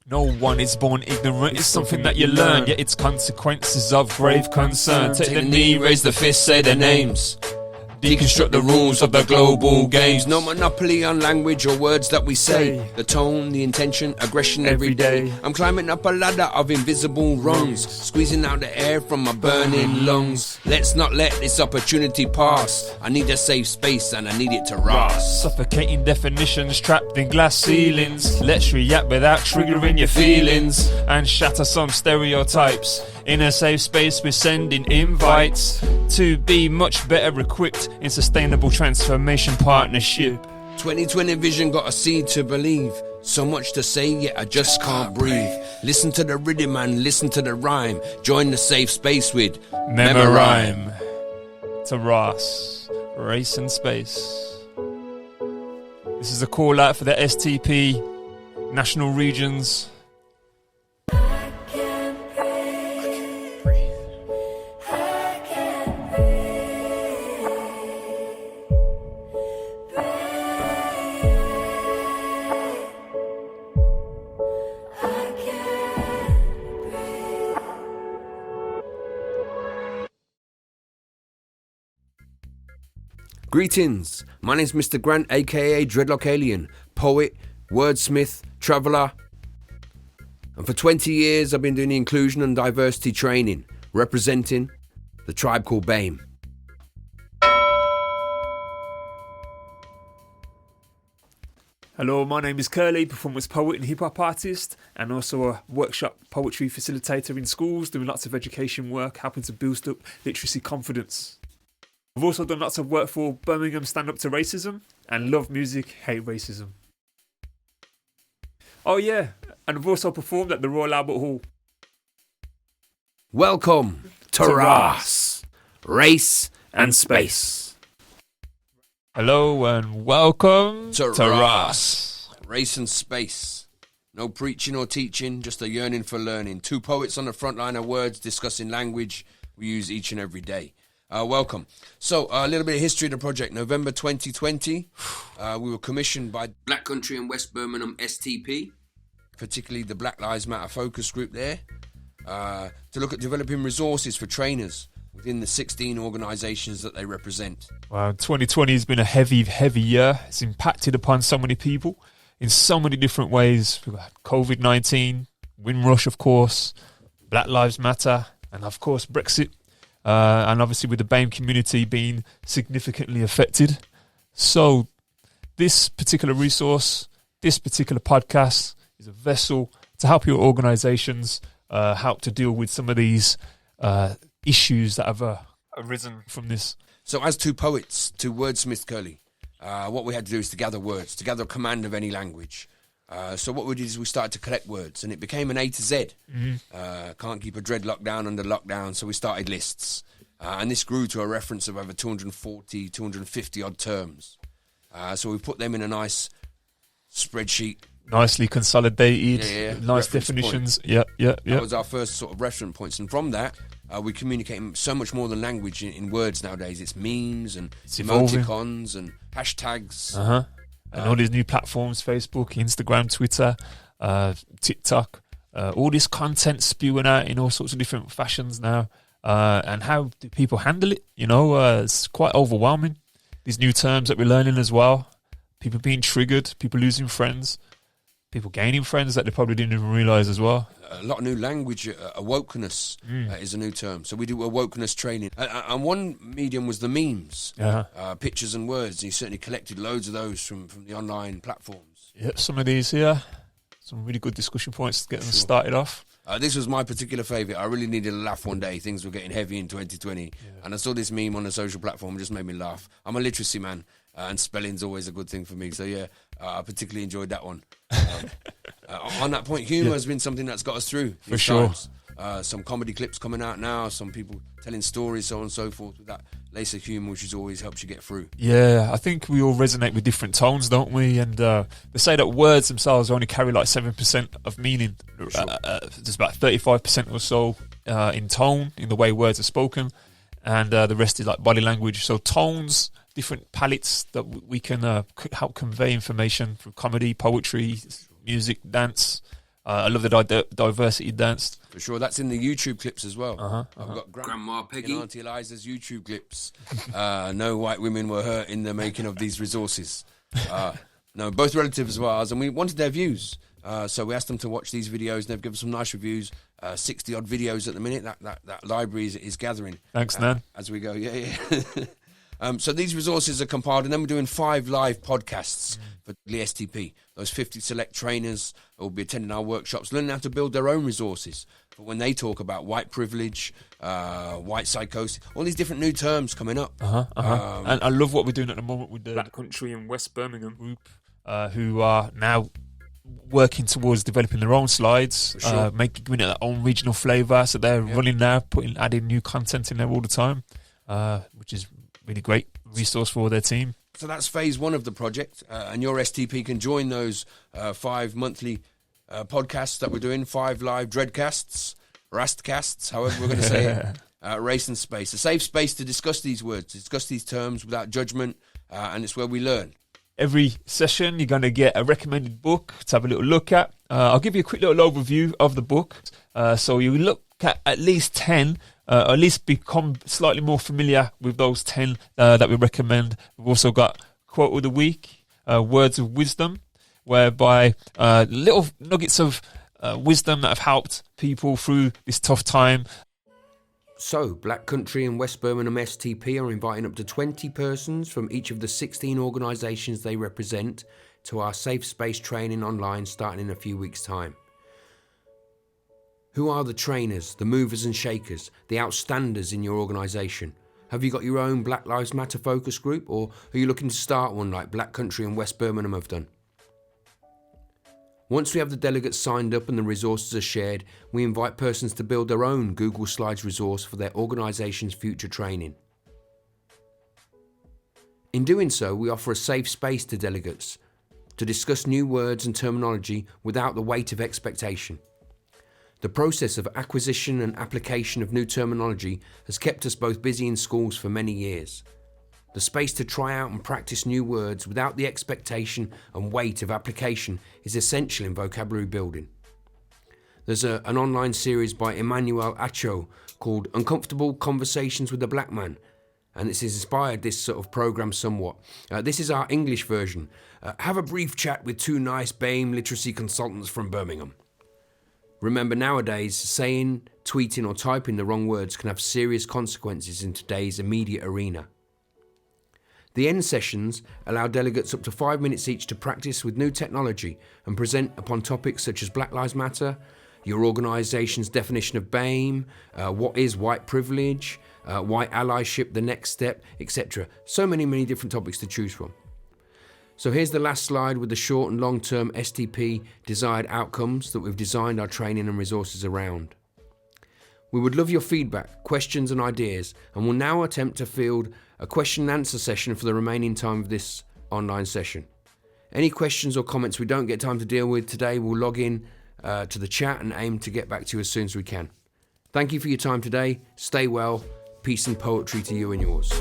No one is born ignorant, it's something that you learn, yet its consequences of grave concern. Take the knee, raise the fist, say their names. Deconstruct the rules of the global games. No monopoly on language or words that we say. The tone, the intention, aggression every day. I'm climbing up a ladder of invisible rungs, squeezing out the air from my burning lungs. Let's not let this opportunity pass. I need a safe space and I need it to rise. Suffocating definitions trapped in glass ceilings. Let's react without triggering your feelings and shatter some stereotypes. In a safe space we're sending invites to be much better equipped in sustainable transformation partnership. 2020 vision got a seed to believe. So much to say, yet I just can't breathe. Listen to the rhythm and listen to the rhyme. Join the safe space with Memorime. To Ross, race and space. This is a call out for the STP, national regions. Greetings, my name's Mr. Grant, aka Dreadlock Alien, poet, wordsmith, traveller. And for 20 years I've been doing the inclusion and diversity training, representing the tribe called BAME. Hello, my name is Curly, performance poet and hip hop artist, and also a workshop poetry facilitator in schools, doing lots of education work, helping to boost up literacy confidence. I've also done lots of work for Birmingham Stand Up to Racism and Love Music, Hate Racism. Oh yeah, and I've also performed at the Royal Albert Hall. Welcome to RAS, Race and Space. Hello and welcome to RAS, Race and Space. No preaching or teaching, just a yearning for learning. Two poets on the front line of words discussing language we use each and every day. Welcome. So, a little bit of history of the project. November 2020, we were commissioned by Black Country and West Birmingham STP, particularly the Black Lives Matter focus group there, to look at developing resources for trainers within the 16 organisations that they represent. Wow, 2020 has been a heavy, heavy year. It's impacted upon so many people in so many different ways. We've got COVID-19, Windrush, of course, Black Lives Matter, and of course Brexit. And obviously with the BAME community being significantly affected. So this particular resource, this particular podcast is a vessel to help your organisations help to deal with some of these issues that have arisen from this. So as two poets, two wordsmiths, Curly, what we had to do is to gather words, to gather a command of any language. So what we did is we started to collect words, and it became an A to Z. Can't keep a dreadlock down under lockdown, so we started lists. And this grew to a reference of over 240, 250 odd terms. So we put them in a nice spreadsheet. Nicely consolidated, nice reference definitions. Point. Yeah. That was our first sort of reference points. And from that, we communicate so much more than language in words nowadays. It's memes and emoticons and hashtags. And all these new platforms, Facebook, Instagram, Twitter, TikTok, all this content spewing out in all sorts of different fashions now. And how do people handle it? You know, it's quite overwhelming. These new terms that we're learning as well. People being triggered, people losing friends, people gaining friends that they probably didn't even realise as well. A lot of new language, awokeness is a new term. So we do awokeness training. And one medium was the memes, pictures and words. And he certainly collected loads of those from the online platforms. Yeah, some of these here, some really good discussion points to get them started off. This was my particular favourite. I really needed a laugh one day. Things were getting heavy in 2020. And I saw this meme on a social platform. It just made me laugh. I'm a literacy man, and spelling's always a good thing for me. So, I particularly enjoyed that one. On that point, humour has been something that's got us through. For sure. Some comedy clips coming out now, some people telling stories, so on and so forth, with that lace of humour, which always helps you get through. Yeah, I think we all resonate with different tones, don't we? And they say that words themselves only carry like 7% of meaning. Sure. There's about 35% or so in tone, in the way words are spoken, and the rest is like body language. So tones, different palettes that we can help convey information through comedy, poetry, music, dance. I love the diversity dance. For sure, that's in the YouTube clips as well. I've got Grandma Peggy and Auntie Eliza's YouTube clips. No white women were hurt in the making of these resources. No, both relatives of ours, and we wanted their views. So we asked them to watch these videos, and they've given some nice reviews. 60 odd videos at the minute. That library is gathering. Thanks, Nan. As we go, yeah. So these resources are compiled, and then we're doing 5 live podcasts for the STP. Those 50 select trainers will be attending our workshops, learning how to build their own resources for when they talk about white privilege, white psychosis, all these different new terms coming up. And I love what we're doing at the moment with the Black Country in West Birmingham group, who are now working towards developing their own slides, sure. giving it their own regional flavour. So they're running now, adding new content in there all the time, which is really great resource for their team. So that's phase 1 of the project, and your STP can join those 5 monthly podcasts that we're doing, 5 live dreadcasts, rastcasts, however we're going to say it, race and space. A safe space to discuss these words, discuss these terms without judgment, and it's where we learn. Every session, you're going to get a recommended book to have a little look at. I'll give you a quick little overview of the book. So you look at least 10, or at least become slightly more familiar with those 10 that we recommend. We've also got Quote of the Week, Words of Wisdom, whereby little nuggets of wisdom that have helped people through this tough time. So, Black Country and West Birmingham STP are inviting up to 20 persons from each of the 16 organisations they represent to our safe space training online starting in a few weeks' time. Who are the trainers, the movers and shakers, the outstanders in your organisation? Have you got your own Black Lives Matter focus group, or are you looking to start one like Black Country and West Birmingham have done? Once we have the delegates signed up and the resources are shared, we invite persons to build their own Google Slides resource for their organisation's future training. In doing so, we offer a safe space to delegates to discuss new words and terminology without the weight of expectation. The process of acquisition and application of new terminology has kept us both busy in schools for many years. The space to try out and practice new words without the expectation and weight of application is essential in vocabulary building. There's an online series by Emmanuel Acho called Uncomfortable Conversations with a Black Man, and it's inspired this sort of program somewhat. This is our English version. Have a brief chat with 2 nice BAME literacy consultants from Birmingham. Remember, nowadays, saying, tweeting or typing the wrong words can have serious consequences in today's immediate arena. The end sessions allow delegates up to 5 minutes each to practice with new technology and present upon topics such as Black Lives Matter, your organisation's definition of BAME, what is white privilege, white allyship, the next step, etc. So many different topics to choose from. So here's the last slide with the short and long-term STP desired outcomes that we've designed our training and resources around. We would love your feedback, questions and ideas, and will now attempt to field a question and answer session for the remaining time of this online session. Any questions or comments we don't get time to deal with today, we'll log in to the chat and aim to get back to you as soon as we can. Thank you for your time today. Stay well. Peace and poetry to you and yours.